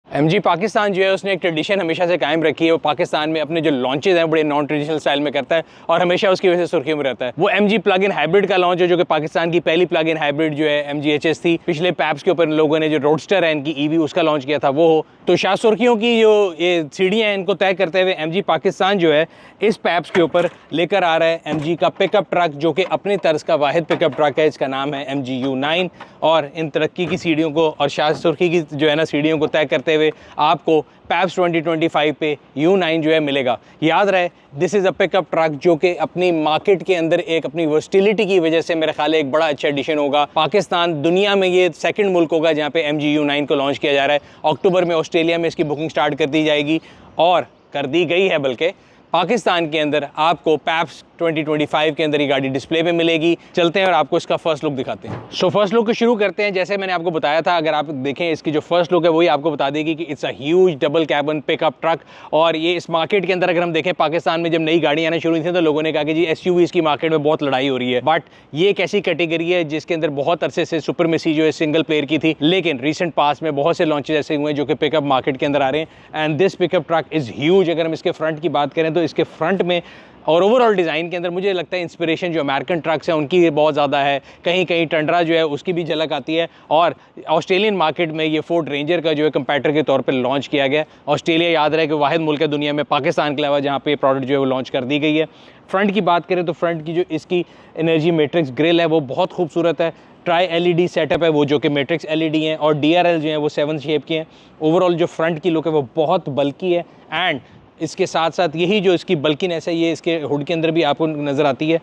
MG Pakistan जो है उसने एक ट्रेडिशन हमेशा से कायम रखी है। वो पाकिस्तान में अपने जो लॉन्चेज हैं बड़े नॉन ट्रेडिशनल स्टाइल में करता है और हमेशा उसकी वजह से सुर्खियों में रहता है। वो MG प्लग इन हाइब्रिड का लॉन्च है जो कि पाकिस्तान की पहली प्लग इन हाइब्रिड जो है MG HS थी। पिछले पैप्स के ऊपर लोगों ने जो रोडस्टर है इनकी EV उसका लॉन्च किया था वो हो। तो शाह सुर्खियों की जो ये सीढ़ियाँ हैं इनको तय करते हुए MG पाकिस्तान जो है इस पैप्स के ऊपर लेकर आ रहा है MG का पिकअप ट्रक, जो कि अपने तर्ज का वाहिद पिकअप ट्रक है। इसका नाम है MG U9 और इन तरक्की की सीढ़ियों को और शाह सुर्खी की जो है ना सीढ़ियों को तय करते हुए आपको पैप्स 2025 पे U9 जो है मिलेगा। याद रहे, this is a pickup truck जो कि अपनी मार्केट के अंदर एक अपनी वर्सटिलिटी की वजह से मेरे ख्याल है एक बड़ा अच्छा एडिशन होगा। पाकिस्तान दुनिया में ये सेकंड मुल्क होगा जहाँ पे MG U9 को लॉन्च किया जा रहा है। अक्टूबर में ऑस्ट्रेलिया में इसकी बुकिंग स्टार्ट कर दी जाएगी और कर दी गई है, बल्कि पाकिस्तान के अंदर आपको पैप्स 2025 के अंदर ये गाड़ी डिस्प्ले पे मिलेगी। चलते हैं और आपको इसका फर्स्ट लुक दिखाते हैं। सो फर्स्ट लुक को शुरू करते हैं। जैसे मैंने आपको बताया था, अगर आप देखें इसकी जो फर्स्ट लुक है वही आपको बता देगी कि it's a huge double cabin pickup truck. और ये इस मार्केट के अंदर अगर हम देखें, पाकिस्तान में जब नई गाड़ियाँ आना शुरू हुई थी तो लोगों ने कहा कि जी SUVs की मार्केट में बहुत लड़ाई हो रही है। बट ये एक ऐसी कैटेगरी है जिसके अंदर बहुत अरसे से सुपरमेसी जो है सिंगल प्लेयर की थी, लेकिन रिसेंट पास में बहुत से लॉन्चेज ऐसे हुए हैं जो कि पिकअप मार्केट के अंदर आ रहे हैं। And this pickup truck is huge. अगर हम इसके फ्रंट की बात करें तो इसके फ्रंट में और ओवरऑल डिज़ाइन के अंदर मुझे लगता है इंस्पिरेशन जो अमेरिकन ट्रक्स हैं उनकी बहुत ज़्यादा है। कहीं कहीं टंड्रा जो है उसकी भी झलक आती है। और ऑस्ट्रेलियन मार्केट में ये फोर्ड रेंजर का जो है कंपैटर के तौर पे लॉन्च किया गया। ऑस्ट्रेलिया याद रहे कि वाहिद मुल्क है दुनिया में पाकिस्तान के अलावा जहाँ पे प्रोडक्ट जो है वो लॉन्च कर दी गई है। फ्रंट की बात करें तो फ्रंट की जो इसकी एनर्जी मैट्रिक्स ग्रिल है वो बहुत खूबसूरत है। ट्राई LED सेटअप है वो जो कि मैट्रिक्स LED हैं और DRL जो है वो 7 शेप की हैं। ओवरऑल जो फ्रंट की लुक है वो बहुत बल्कि है। एंड इसके साथ साथ यही जो इसकी बल्कीनेस है ये इसके हुड के अंदर भी आपको नज़र आती है।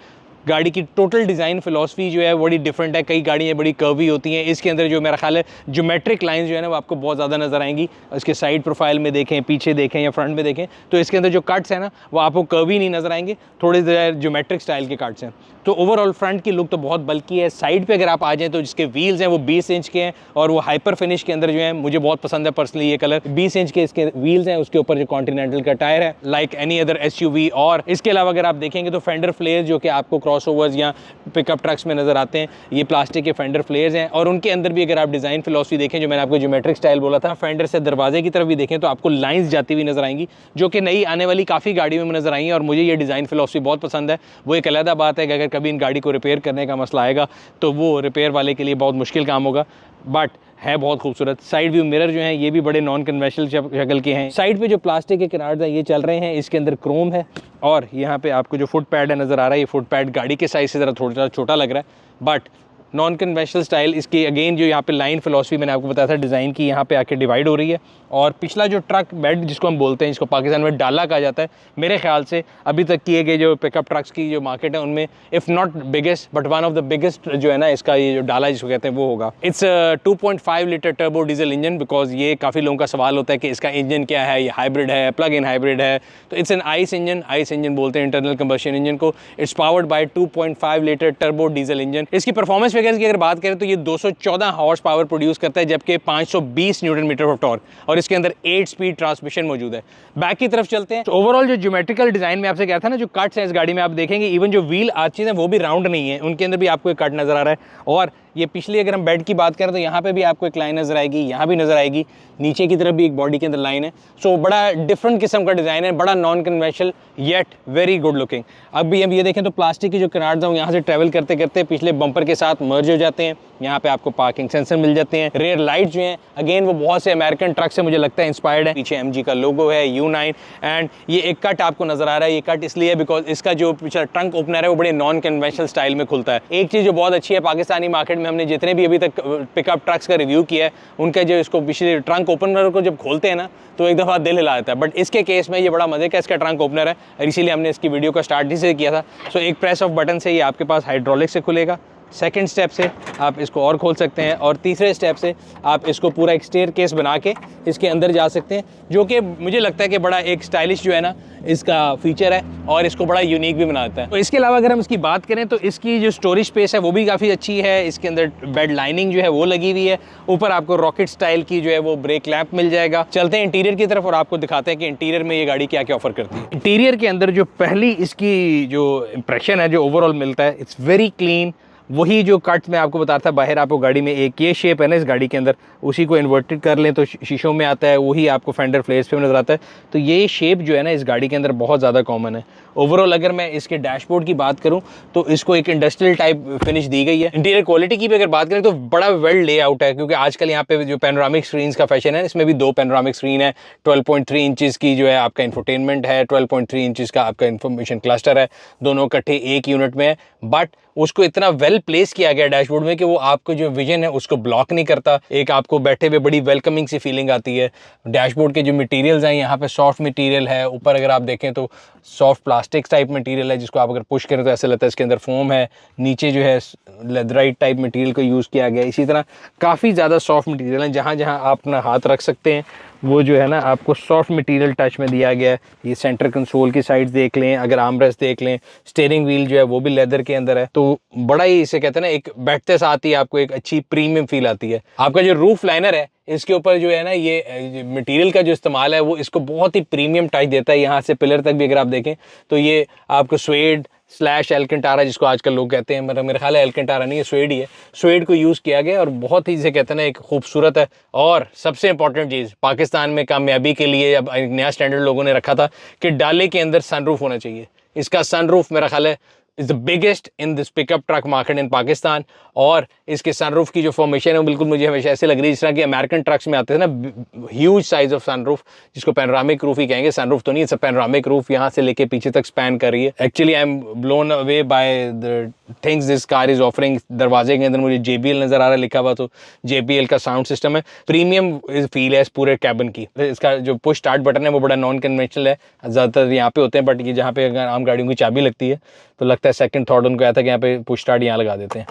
गाड़ी की टोटल डिज़ाइन फिलॉसफी जो है बड़ी डिफरेंट है। कई गाड़ियाँ बड़ी कर्वी होती हैं, इसके अंदर जो मेरा ख्याल है ज्योमेट्रिक लाइंस जो है ना वो आपको बहुत ज़्यादा नज़र आएंगी। इसके साइड प्रोफाइल में देखें, पीछे देखें या फ्रंट में देखें तो इसके अंदर जो कट्स हैं ना वो आपको कर्वी नहीं नज़र आएंगे, थोड़े ज्योमेट्रिक स्टाइल के कट्स हैं। तो ओवरऑल फ्रंट की लुक तो बहुत बल्कि है। साइड पे अगर आप आ जाएँ तो जिसके व्हील्स हैं वो 20 इंच के हैं और वो हाइपर फिनिश के अंदर जो है मुझे बहुत पसंद है पर्सनली ये कलर। 20 इंच के इसके व्हील्स हैं, उसके ऊपर जो कॉन्टिनेंटल का टायर है लाइक एनी अदर SUV। और इसके अलावा अगर आप देखेंगे तो फेंडर फ्लेयर्स जो कि आपको क्रॉसओवर्स या पिकअप ट्रक्स में नज़र आते हैं, ये प्लास्टिक के फेंडर फ्लेयर्स हैं। और उनके अंदर भी अगर आप डिज़ाइन फिलॉसफी देखें जो मैंने आपको ज्योमेट्रिक स्टाइल बोला था, फेंडर से दरवाजे की तरफ भी देखें तो आपको लाइंस जाती हुई नज़र आएंगी जो कि नई आने वाली काफ़ी गाड़ियों में नज़र आई हैं। और मुझे ये डिज़ाइन फिलॉसफी बहुत पसंद है। वो एक अलग बात है कि अगर कभी इन गाड़ी को रिपेयर करने का मसला आएगा तो वो रिपेयर वाले के लिए बहुत मुश्किल काम होगा, बट है बहुत खूबसूरत। साइड व्यू मिरर जो हैं ये भी बड़े नॉन कन्वेंशनल शक्ल के हैं। साइड पे जो प्लास्टिक के किनारे हैं ये चल रहे हैं, इसके अंदर क्रोम है। और यहाँ पे आपको जो फुट पैड है नज़र आ रहा है, ये फुट पैड गाड़ी के साइज से ज़रा थोड़ा छोटा लग रहा है, बट नॉन कन्वेंशनल स्टाइल इसकी अगेन जो यहाँ पे लाइन फिलॉसफी मैंने आपको बताया था डिज़ाइन की, यहाँ पे आके डिवाइड हो रही है। और पिछला जो ट्रक बेड जिसको हम बोलते हैं, जिसको पाकिस्तान में डाला कहा जाता है, मेरे ख्याल से अभी तक किए गए जो पिकअप ट्रक्स की जो मार्केट है उनमें if not biggest but one of the biggest जो है ना इसका ये जो डाला जिसको कहते हैं वो होगा। It's 2.5 litre turbo diesel engine. Because ये काफ़ी लोगों का सवाल होता है कि इसका इंजन क्या है, ये हाइब्रिड है, प्लग इन हाइब्रिड है। तो इट्स एन आइस इंजन बोलते हैं इंटरनल कंबशन इंजन को। It's powered by 2.5 litre turbo diesel engine. इसकी परफॉर्मेंस वगैरह की अगर बात करें तो ये 214 हॉर्स पावर प्रोड्यूस करता है, जबकि 520 न्यूटन मीटर ऑफ टॉर्क, और इसके अंदर 8 स्पीड ट्रांसमिशन मौजूद है। बैक की तरफ चलते हैं। तो ओवरऑल जो ज्योमेट्रिकल डिजाइन में आपसे कहा था ना, जो कट्स हैं इस गाड़ी में आप देखेंगे इवन जो व्हील आर्चेज हैं वो भी राउंड नहीं है, उनके अंदर भी आपको एक कट नजर आ रहा है। और ये पिछली अगर हम बेड की बात करें तो यहाँ पे भी आपको एक लाइन नजर आएगी, यहाँ भी नजर आएगी, नीचे की तरफ भी एक बॉडी के अंदर लाइन है। सो बड़ा डिफरेंट किस्म का डिज़ाइन है, बड़ा non conventional yet very good looking. अब भी हम ये देखें तो प्लास्टिक की जो किनार्स हैं यहाँ से ट्रैवल करते करते पिछले बम्पर के साथ मर्ज हो जाते हैं। यहाँ पे आपको पार्किंग सेंसर मिल जाते हैं। रेयर लाइट जो हैं अगेन वो बहुत से अमेरिकन ट्रक से मुझे लगता है इंस्पायर्ड है। पीछे MG का लोगो है U9। एंड ये एक कट आपको नजर आ रहा है, ये कट इसलिए बिकॉज इसका जो पीछे ट्रंक ओपनर है वो बड़े नॉन कन्वेंशनल स्टाइल में खुलता है। एक चीज़ जो बहुत अच्छी है पाकिस्तानी मार्केट में, हमने जितने भी अभी तक पिकअप ट्रक्स का रिव्यू किया है उनका जो इसको पिछले ट्रंक ओपनर को जब खोलते हैं ना तो एक दफ़ा दिल हिला देता है। बट इसके केस में ये बड़ा मजे का इसका ट्रंक ओपनर है और इसीलिए हमने इसकी वीडियो का स्टार्ट ही से किया था। सो एक प्रेस ऑफ बटन से ये आपके पास हाइड्रोलिक से खुलेगा। सेकंड स्टेप से आप इसको और खोल सकते हैं और तीसरे स्टेप से आप इसको पूरा एक स्टेयर केस बना के इसके अंदर जा सकते हैं, जो कि मुझे लगता है कि बड़ा एक स्टाइलिश जो है ना इसका फीचर है और इसको बड़ा यूनिक भी बनाता है। तो इसके अलावा अगर हम इसकी बात करें तो इसकी जो स्टोरेज स्पेस है वो भी काफ़ी अच्छी है। इसके अंदर बेड लाइनिंग जो है वो लगी हुई है। ऊपर आपको रॉकेट स्टाइल की जो है वो ब्रेक लैंप मिल जाएगा। चलते हैं इंटीरियर की तरफ और आपको दिखाते हैं कि इंटीरियर में ये गाड़ी क्या क्या ऑफर करती है। इंटीरियर के अंदर जो पहली इसकी जो इंप्रेशन है जो ओवरऑल मिलता है, इट्स वेरी क्लीन, वही जो कट मैं आपको बता था बाहर आपको गाड़ी में एक ये शेप है ना इस गाड़ी के अंदर, उसी को इन्वर्टेड कर लें तो शीशों में आता है, वही आपको फेंडर फ्लेयर्स पे नजर आता है। तो ये शेप जो है ना इस गाड़ी के अंदर बहुत ज़्यादा कॉमन है। ओवरऑल अगर मैं इसके डैशबोर्ड की बात करूं तो इसको एक इंडस्ट्रियल टाइप फिनिश दी गई है। इंटीरियर क्वालिटी की भी अगर बात करें तो बड़ा वेल लेआउट है, क्योंकि आजकल यहाँ पे जो पैनोरामिक स्क्रीन का फैशन है, इसमें भी 2 पैनोरामिक स्क्रीन है। 12.3 इंचेस की जो है आपका इंफोटेनमेंट है, 12.3 इंचेस का आपका इंफॉर्मेशन क्लस्टर है, दोनों इकट्ठे एक यूनिट में है। बट उसको इतना वेल प्लेस किया गया डैशबोर्ड में कि वो आपको जो विजन है उसको ब्लॉक नहीं करता। एक आपको बैठे हुए बड़ी वेलकमिंग सी फीलिंग आती है। डैशबोर्ड के जो मटेरियल्स हैं यहाँ पे सॉफ्ट मटेरियल है, ऊपर अगर आप देखें तो सॉफ्ट प्लास्टिक टाइप मटेरियल है, जिसको आप अगर पुश करें तो ऐसा लगता है इसके अंदर फोम है। नीचे जो है लेदराइट टाइप मटेरियल को यूज़ किया गया है। इसी तरह काफ़ी ज़्यादा सॉफ्ट मटेरियल है, जहाँ जहाँ आप अपना हाथ रख सकते हैं वो जो है ना आपको सॉफ्ट मटेरियल टच में दिया गया है। ये सेंटर कंसोल की साइड देख लें, अगर आर्मरेस्ट देख लें, स्टीयरिंग व्हील जो है वो भी लेदर के अंदर है। तो बड़ा ही इसे कहते हैं ना एक बैठते साथ ही आपको एक अच्छी प्रीमियम फील आती है। आपका जो रूफ लाइनर है इसके ऊपर जो है ना ये मटेरियल का जो इस्तेमाल है वो इसको बहुत ही प्रीमियम टच देता है। यहाँ से पिलर तक भी अगर आप देखें तो ये आपको स्वेड / एल्केंटारा जिसको आजकल लोग कहते हैं, मतलब मेरा ख्याल है एल्केंटारा नहीं है, स्वेड ही है, स्वेड को यूज़ किया गया और बहुत ही इसे कहते हैं ना एक खूबसूरत है। और सबसे इंपॉर्टेंट चीज़ पाकिस्तान में कामयाबी के लिए अब एक नया स्टैंडर्ड लोगों ने रखा था कि डाले के अंदर सनरूफ होना चाहिए। इसका सनरूफ मेरा ख्याल है is the biggest in this pickup truck market in Pakistan. और इसके सनरूफ की जो फॉर्मेशन है वो बिल्कुल मुझे हमेशा ऐसे लग रही है जिस तरह कि अमेरिकन ट्रक्स में आते हैं ना, ह्यूज साइज ऑफ सनरूफ, जिसको पैनोरामिक रूफ ही कहेंगे। सनरूफ तो नहीं, इट्स अ पैनोरामिक रूफ, यहाँ से लेके पीछे तक स्पैन कर रही है। Actually I am blown away by the things this car is offering. दरवाजे के अंदर मुझे JBL नजर आ रहा है लिखा हुआ, तो JBL का साउंड सिस्टम है, प्रीमियम फील है इस पूरे कैबिन की। इसका जो पुश स्टार्ट बटन है वो बड़ा नॉन कन्वेंशनल है, ज़्यादातर यहाँ पे होते हैं, बट ये जहाँ पे अगर आम गाड़ियों की चाबी लगती है तो लगता है सेकंड थॉट उनको आया था कि यहाँ पे पुश स्टार्ट यहाँ लगा देते हैं।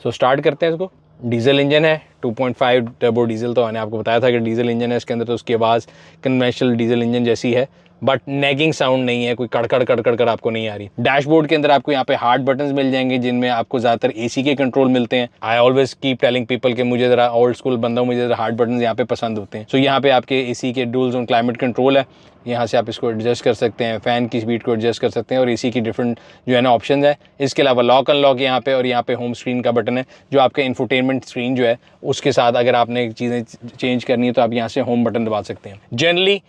सो स्टार्ट करते हैं इसको। डीजल इंजन है, 2.5 टर्बो डीजल, तो मैंने आपको बताया था कि डीजल इंजन है इसके अंदर, तो उसकी आवाज़ कन्वेंशनल डीजल इंजन जैसी है, बट नेगिंग साउंड नहीं है, कोई कड़कड़ कड़कड़ कर आपको नहीं आ रही। डैशबोर्ड के अंदर आपको यहाँ पे हार्ड बटन्स मिल जाएंगे जिनमें आपको ज़्यादातर AC के कंट्रोल मिलते हैं। I always keep telling people के मुझे ज़रा ओल्ड स्कूल बंदा हूँ, मुझे ज़रा हार्ड बटन्स यहाँ पे पसंद होते हैं। सो यहाँ पे आपके AC के डुअल जोन क्लाइमेट कंट्रोल है, यहाँ से आप इसको एडजस्ट कर सकते हैं, फ़ैन की स्पीड को एडजस्ट कर सकते हैं और AC की डिफरेंट जो है ना ऑप्शन है। इसके अलावा लॉक अनलॉक यहाँ पे, और यहाँ पे होम स्क्रीन का बटन है जो आपके इंफोटेनमेंट स्क्रीन जो है उसके साथ अगर आपने चीज़ें चेंज करनी है तो आप यहाँ से होम बटन दबा सकते हैं। जनरली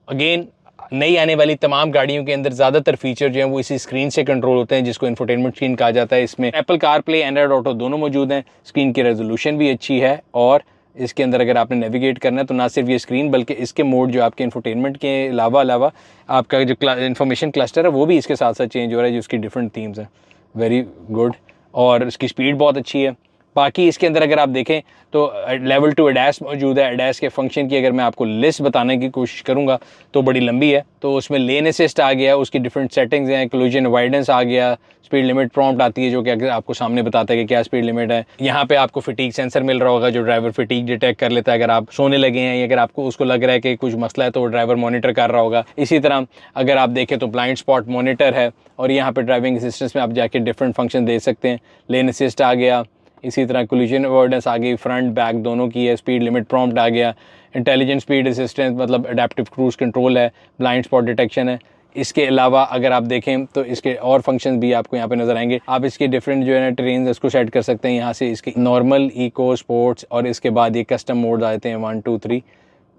अगेन नई आने वाली तमाम गाड़ियों के अंदर ज़्यादातर फीचर जो हैं वो इसी स्क्रीन से कंट्रोल होते हैं, जिसको इंफोटेनमेंट स्क्रीन कहा जाता है। इसमें एप्पल कारप्ले, एंड्रॉयड ऑटो दोनों मौजूद हैं। स्क्रीन की रेजोल्यूशन भी अच्छी है और इसके अंदर अगर आपने नेविगेट करना है तो ना सिर्फ ये स्क्रीन बल्कि इसके मोड जो आपके इंफोटेनमेंट के अलावा आपका जो इन्फॉर्मेशन क्लस्टर है वो भी इसके साथ साथ चेंज हो रहा है, जिसकी डिफरेंट थीम्स हैं। वेरी गुड, और इसकी स्पीड बहुत अच्छी है। बाकी इसके अंदर अगर आप देखें तो लेवल 2 ADAS मौजूद है। ADAS के फंक्शन की अगर मैं आपको लिस्ट बताने की कोशिश करूंगा तो बड़ी लंबी है। तो उसमें लेन असिस्ट आ गया, उसकी डिफरेंट सेटिंग्स हैं, कोलिजन अवॉइडेंस आ गया, स्पीड लिमिट प्रॉम्प्ट आती है जो कि अगर आपको सामने बताता है कि क्या स्पीड लिमिट है। यहाँ पे आपको फिटीग सेंसर मिल रहा होगा जो ड्राइवर फिटीग डिटेक्ट कर लेता है अगर आप सोने लगे हैं या अगर आपको उसको लग रहा है कि कुछ मसला है तो वो ड्राइवर मॉनिटर कर रहा होगा। इसी तरह अगर आप देखें तो ब्लाइंड स्पॉट मॉनिटर है और यहाँ पे ड्राइविंग असिस्टेंस में आप जाके डिफरेंट फंक्शन दे सकते हैं। लेन असिस्ट आ गया, इसी तरह कोलिजन अवॉइडेंस आ गई, फ्रंट बैक दोनों की है, स्पीड लिमिट प्रॉम्प्ट आ गया, इंटेलिजेंट स्पीड असिस्टेंस मतलब अडेप्टिव क्रूज कंट्रोल है, ब्लाइंड स्पॉट डिटेक्शन है। इसके अलावा अगर आप देखें तो इसके और फंक्शंस भी आपको यहाँ पे नज़र आएंगे। आप इसके डिफरेंट जो है ना ट्रेन इसको सेट कर सकते हैं यहाँ से, इसके नॉर्मल, इको, स्पोर्ट्स और इसके बाद ये कस्टम मोड आते हैं 1 2 3।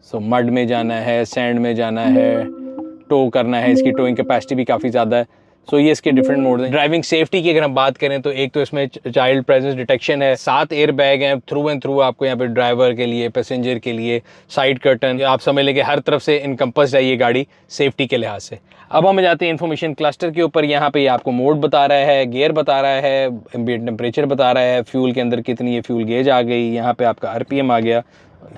सो मड में जाना है, सैंड में जाना है, टो करना है, इसकी टोइंग कैपेसिटी भी काफ़ी ज़्यादा है। सो ये इसके डिफरेंट मोड हैं। ड्राइविंग सेफ्टी की अगर हम बात करें तो एक तो इसमें चाइल्ड प्रेजेंस डिटेक्शन है, 7 एयर बैग हैं थ्रू एंड थ्रू आपको यहाँ पे ड्राइवर के लिए, पैसेंजर के लिए, साइड कर्टन, आप समझ लें कि हर तरफ से इनकम्पस्ड है ये गाड़ी सेफ्टी के लिहाज से। अब हम जाते हैं इन्फॉर्मेशन क्लस्टर के ऊपर। यहाँ पे आपको मोड बता रहा है, गियर बता रहा है, एम्बिएंट टेम्परेचर बता रहा है, फ्यूल के अंदर कितनी है, फ्यूल गेज आ गई, यहाँ पे आपका RPM आ गया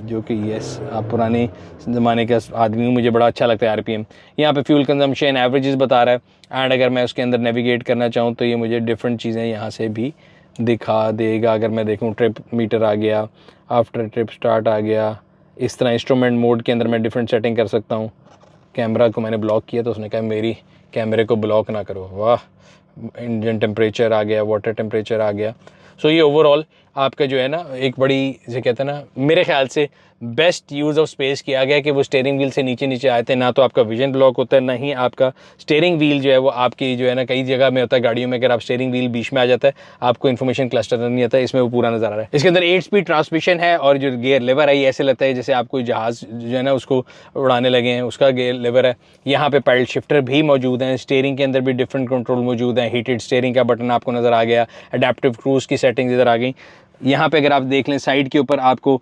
जो कि यस आप पुराने ज़माने का आदमी हूँ, मुझे बड़ा अच्छा लगता है RPM। यहाँ पे फ्यूल कंजम्पशन एवरेजेस बता रहा है एंड अगर मैं उसके अंदर नेविगेट करना चाहूँ तो ये मुझे डिफरेंट चीज़ें यहाँ से भी दिखा देगा। अगर मैं देखूँ ट्रिप मीटर आ गया, आफ्टर ट्रिप स्टार्ट आ गया, इस तरह इंस्ट्रूमेंट मोड के अंदर मैं डिफरेंट सेटिंग कर सकता हूँ। कैमरा को मैंने ब्लॉक किया तो उसने कहा मेरी कैमरे को ब्लॉक ना करो, वाह। इंजन टेम्परेचर आ गया, वाटर टेम्परेचर आ गया। सो ये ओवरऑल आपका जो है ना एक बड़ी, जैसे कहते हैं ना, मेरे ख्याल से बेस्ट यूज़ ऑफ स्पेस किया गया कि वो स्टीयरिंग व्हील से नीचे नीचे आते हैं, ना तो आपका विजन ब्लॉक होता है, ना ही आपका स्टीयरिंग व्हील जो है वो आपकी जो है ना, कई जगह में होता है गाड़ियों में, अगर आप स्टीयरिंग व्हील बीच में आ जाता है आपको इन्फॉर्मेशन क्लस्टर नहीं आता है, इसमें वो पूरा नजर आ रहा है। इसके अंदर 8 स्पीड ट्रांसमिशन है और जो गियर लेवर है ये ऐसे लगता है जैसे आप कोई जहाज़ जो है ना उसको उड़ाने लगे हैं, उसका गियर लेवर है। यहाँ पे पैडल शिफ्टर भी मौजूद हैं, स्टीयरिंग के अंदर भी डिफरेंट कंट्रोल मौजूद हैं, हीटेड स्टीयरिंग का बटन आपको नज़र आ गया, अडेप्टिव क्रूज़ की सेटिंग्स इधर आ गई। यहाँ पे अगर आप देख लें साइड के ऊपर आपको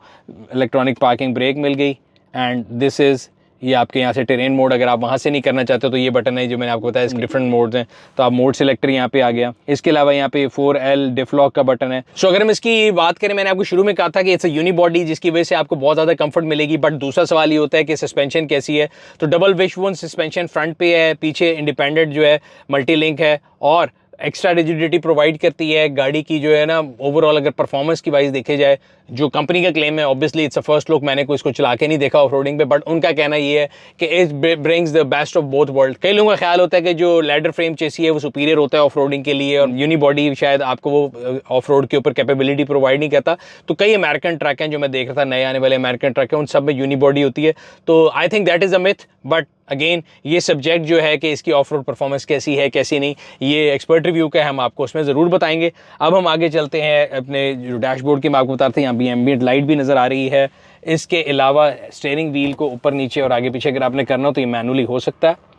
इलेक्ट्रॉनिक पार्किंग ब्रेक मिल गई एंड दिस इज़, ये आपके यहाँ से टेरेन मोड, अगर आप वहाँ से नहीं करना चाहते तो ये बटन है जो मैंने आपको बताया, इसके डिफरेंट मोड्स हैं, तो आप मोड सिलेक्टर यहाँ पे आ गया। इसके अलावा यहाँ पे 4L डिफ लॉक का बटन है। सो अगर हम इसकी बात करें, मैंने आपको शुरू में कहा था कि इट्स अ यूनिबॉडी जिसकी वजह से आपको बहुत ज़्यादा कंफर्ट मिलेगी, बट दूसरा सवाल ये होता है कि सस्पेंशन कैसी है। तो डबल विशवोन सस्पेंशन फ्रंट पे है, पीछे इंडिपेंडेंट जो है मल्टी लिंक है और एक्स्ट्रा रिजिडिटी प्रोवाइड करती है गाड़ी की जो है ना। ओवरऑल अगर परफॉर्मेंस की वाइज देखे जाए, जो कंपनी का क्लेम है, obviously it's a first look, मैंने कोई इसको चला के नहीं देखा ऑफ रोडिंग पे, बट उनका कहना ये है कि it brings the best of both world. कई लोगों का ख्याल होता है कि जो लैडर फ्रेम चेसी है वो सुपीरियर होता है ऑफ रोडिंग के लिए, और यूनिबॉडी शायद आपको वो ऑफ रोड के ऊपर कैपेबिलिटी प्रोवाइड नहीं करता। तो कई अमेरिकन ट्रक हैं जो मैं देख रहा था, नए आने वाले अमेरिकन ट्रक हैं, उन सब में यूनिबॉडी होती है। तो I think that is a myth, but again ये सब्जेक्ट जो है कि इसकी ऑफ रोड परफॉर्मेंस कैसी है कैसी नहीं, ये एक्सपर्ट रिव्यू का है, हम आपको उसमें ज़रूर बताएंगे। अब हम आगे चलते हैं अपने जो डैशबोर्ड की, मैं आपको बताते हैं यहाँ भी एम्बिएंट लाइट भी नज़र आ रही है। इसके अलावा स्टीयरिंग व्हील को ऊपर नीचे और आगे पीछे अगर आपने करना हो तो ये मैनुअली हो सकता है।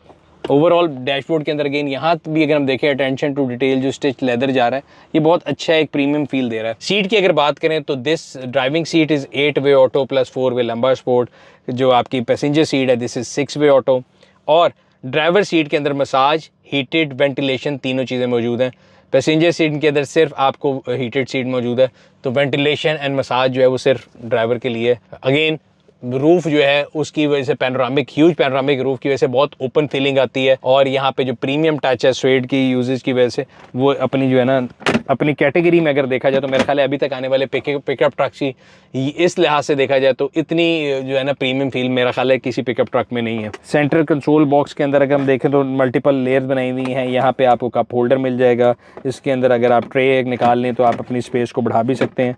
ओवरऑल डैशबोर्ड के अंदर अगेन यहाँ भी अगर हम देखें, अटेंशन टू डिटेल जो स्टिच लेदर जा रहा है, ये बहुत अच्छा एक प्रीमियम फील दे रहा है। सीट की अगर बात करें तो this driving seat is 8 way auto plus 4 वे लंबा स्पोर्ट। जो आपकी पैसेंजर सीट है दिस इज़ 6 वे ऑटो, और ड्राइवर सीट के अंदर मसाज, हीटेड, वेंटिलेशन तीनों चीज़ें मौजूद हैं। पैसेंजर सीट के अंदर सिर्फ आपको हीटेड सीट मौजूद है, तो वेंटिलेशन एंड मसाज जो है वो सिर्फ ड्राइवर के लिए। अगेन रूफ जो है उसकी वजह से पैनोरामिक, ह्यूज पैनोरामिक रूफ की वजह से बहुत ओपन फीलिंग आती है, और यहाँ पे जो प्रीमियम टच है स्वेड की यूजेज की वजह से वो अपनी जो है ना अपनी कैटेगरी में अगर देखा जाए तो मेरे ख्याल है अभी तक आने वाले पिकअप ट्रक की इस लिहाज से देखा जाए तो इतनी जो है ना प्रीमियम फील मेरा ख्याल है किसी पिकअप ट्रक में नहीं है। सेंट्रल कंसोल बॉक्स के अंदर अगर हम देखें तो मल्टीपल लेयर्स बनाई हुई हैं। यहाँ पे आपको कप होल्डर मिल जाएगा, इसके अंदर अगर आप ट्रे निकाल लें तो आप अपनी स्पेस को बढ़ा भी सकते हैं,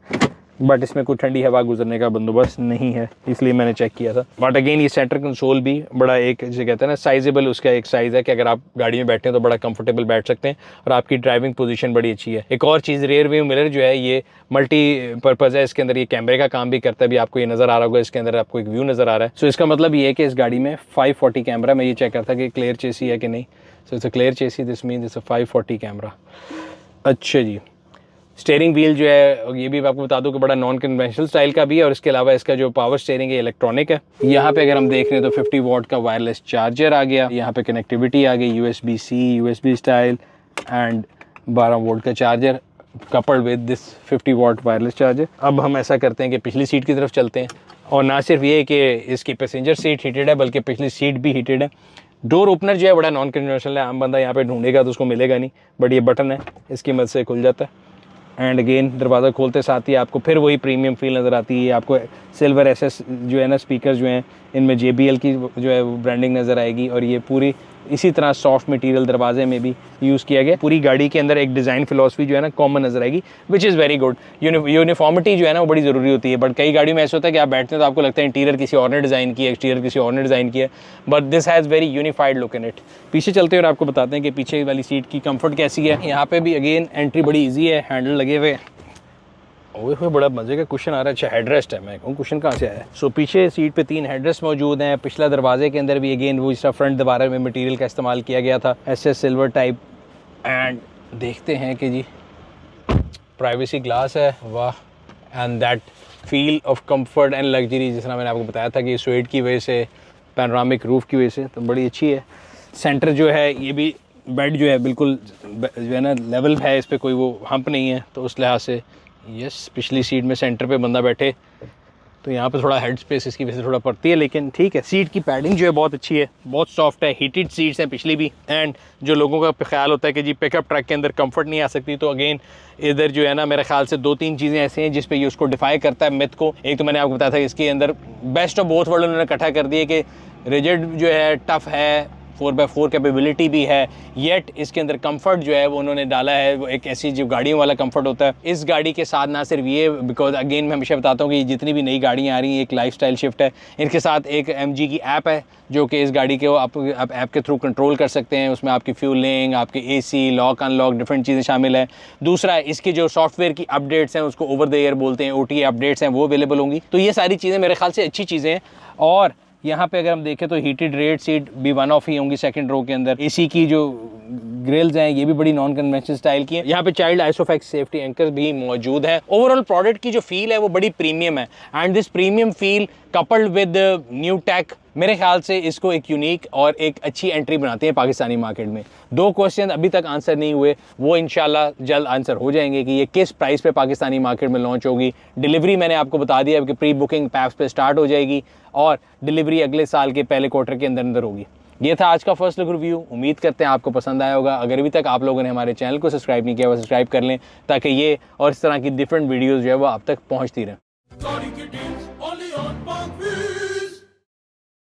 बट इसमें कोई ठंडी हवा गुजरने का बंदोबस्त नहीं है, इसलिए मैंने चेक किया था। बट अगेन ये सेंटर कंसोल भी बड़ा एक जिसे कहते हैं ना साइजेबल, उसका एक साइज़ है कि अगर आप गाड़ी में बैठे हैं तो बड़ा कंफर्टेबल बैठ सकते हैं और आपकी ड्राइविंग पोजीशन बड़ी अच्छी है। एक और चीज़, रेयर व्यू मिरर जो है ये मल्टीपर्पज़ है, इसके अंदर ये कैमरे का काम भी करता है, भी आपको ये नज़र आ रहा होगा, इसके अंदर आपको एक व्यू नज़र आ रहा है। सो इसका मतलब ये है कि इस गाड़ी में 540 कैमरा, मैं ये चेक करता कि क्लियर चेसी है कि नहीं। So it's a clear chassis, this means it's a 540 camera. अच्छा जी, स्टीयरिंग व्हील जो है ये भी आपको बता दूं कि बड़ा नॉन कन्वेंशनल स्टाइल का भी है, और इसके अलावा इसका जो पावर स्टीयरिंग है इलेक्ट्रॉनिक है। यहाँ पे अगर हम देख रहे हैं तो 50 वॉट का वायरलेस चार्जर आ गया, यहाँ पे कनेक्टिविटी आ गई, USB-C, USB style and 12 volt का charger coupled with this 50 watt wireless charger. अब हम ऐसा करते हैं कि पिछली सीट की तरफ चलते हैं, और ना सिर्फ ये कि इसकी पैसेंजर सीट हीटेड है बल्कि पिछली सीट भी हीटेड है। डोर ओपनर जो है बड़ा नॉन कन्वेंशनल है, आम बंदा यहाँ पे ढूंढेगा तो उसको मिलेगा नहीं, बट ये बटन है इसकी मदद से खुल जाता है। एंड अगेन दरवाज़ा खोलते साथ ही आपको फिर वही प्रीमियम फील नज़र आती है। आपको सिल्वर SS जो है ना स्पीकर जो हैं, इनमें JBL की जो है वो ब्रांडिंग नज़र आएगी, और ये पूरी इसी तरह सॉफ्ट मटेरियल दरवाजे में भी यूज़ किया गया। पूरी गाड़ी के अंदर एक डिज़ाइन फिलॉसफी जो है ना कॉमन नज़र आएगी, which is very good. Uniformity जो है ना वो बड़ी ज़रूरी होती है, बट कई गाड़ियों में ऐसा होता है कि आप बैठते हैं तो आपको लगता है इंटीरियर किसी और ने डिज़ाइन किया, एक्सटीरियर किसी और ने डिज़ाइन किया, but this has very unified look in it. पीछे चलते हैं और आपको बताते हैं कि पीछे वाली सीट की कम्फर्ट कैसी है। यहाँ पर भी अगेन एंट्री बड़ी ईजी है, हैंडल लगे हुए, ओए बड़ा मज़े का कुशन आ रहा है। अच्छा हेडरेस्ट है, मैं कहूँ कुशन कहाँ से आया है। सो पीछे सीट पे 3 हेडरेस्ट मौजूद हैं। पिछला दरवाजे के अंदर भी अगेन वो इसका फ्रंट दरवाजे में मटेरियल का इस्तेमाल किया गया था, SS सिल्वर टाइप। एंड देखते हैं कि जी प्राइवेसी ग्लास है, वाह, and that feel of comfort and luxury, जिस तरह मैंने आपको बताया था कि स्वेड की वजह से, पैनोरामिक रूफ की वजह से, तो बड़ी अच्छी है। सेंटर जो है ये भी बेड जो है बिल्कुल जो है ना लेवल है, इस पर कोई वो हम्प नहीं है, तो उस लिहाज से यस पिछली सीट में सेंटर पे बंदा बैठे तो यहाँ पे थोड़ा हेड स्पेस इसकी वजह से थोड़ा पड़ती है, लेकिन ठीक है। सीट की पैडिंग जो है बहुत अच्छी है, बहुत सॉफ्ट है, हीटेड सीट्स हैं पिछली भी। एंड जो लोगों का ख्याल होता है कि जी पिकअप ट्रक के अंदर कंफर्ट नहीं आ सकती, तो अगेन इधर जो है ना मेरे ख्याल से 2-3 चीज़ें ऐसी हैं जिस पे ये उसको डिफाई करता है मिथ को। एक तो मैंने आपको बताया था कि इसके अंदर बेस्ट ऑफ बोथ वर्ल्ड उन्होंने इकट्ठा कर दिए कि रिजिड जो है, टफ है, 4x4 कैपेबिलिटी भी है, येट इसके अंदर कंफर्ट जो है वो उन्होंने डाला है, वो एक ऐसी जो गाड़ियों वाला कंफर्ट होता है इस गाड़ी के साथ। ना सिर्फ ये, बिकॉज अगेन मैं हमेशा बताता हूँ कि जितनी भी नई गाड़ियाँ आ रही हैं एक लाइफस्टाइल शिफ्ट है, इनके साथ एक MG की ऐप है जो कि इस गाड़ी के आप ऐप के थ्रू कंट्रोल कर सकते हैं। उसमें आपकी फ्यूलिंग, आपके AC, लॉक अनलॉक, डिफरेंट चीज़ें शामिल हैं। दूसरा, इसकी जो सॉफ्टवेयर की अपडेट्स हैं उसको ओवर द एयर बोलते हैं, OTA अपडेट्स हैं, वो अवेलेबल होंगी। तो ये सारी चीज़ें मेरे ख्याल से अच्छी चीज़ें हैं। और यहाँ पे अगर हम देखें तो हीटेड रेड सीट भी वन ऑफ ही होंगी सेकंड रो के अंदर। AC की जो ग्रिल्स हैं ये भी बड़ी नॉन कन्वेंशनल स्टाइल की है। यहाँ पे चाइल्ड आइसोफैक्स सेफ्टी एंकर भी मौजूद है। ओवरऑल प्रोडक्ट की जो फील है वो बड़ी प्रीमियम है, and this premium feel coupled with new take मेरे ख्याल से इसको एक यूनिक और एक अच्छी एंट्री बनाते हैं पाकिस्तानी मार्केट में। 2 क्वेश्चन अभी तक आंसर नहीं हुए, वो इंशाल्लाह जल्द आंसर हो जाएंगे कि ये किस प्राइस पे पाकिस्तानी मार्केट में लॉन्च होगी। डिलीवरी मैंने आपको बता दिया कि प्री बुकिंग पैप्स पे स्टार्ट हो जाएगी और डिलीवरी अगले साल के पहले क्वार्टर के अंदर होगी। ये था आज का फर्स्ट लुक रिव्यू। उम्मीद करते हैं आपको पसंद आया होगा। अगर अभी तक आप लोगों ने हमारे चैनल को सब्सक्राइब नहीं किया वो सब्सक्राइब कर लें ताकि ये और इस तरह की डिफरेंट वीडियोज़ जो है वो आप तक पहुँचती रहें।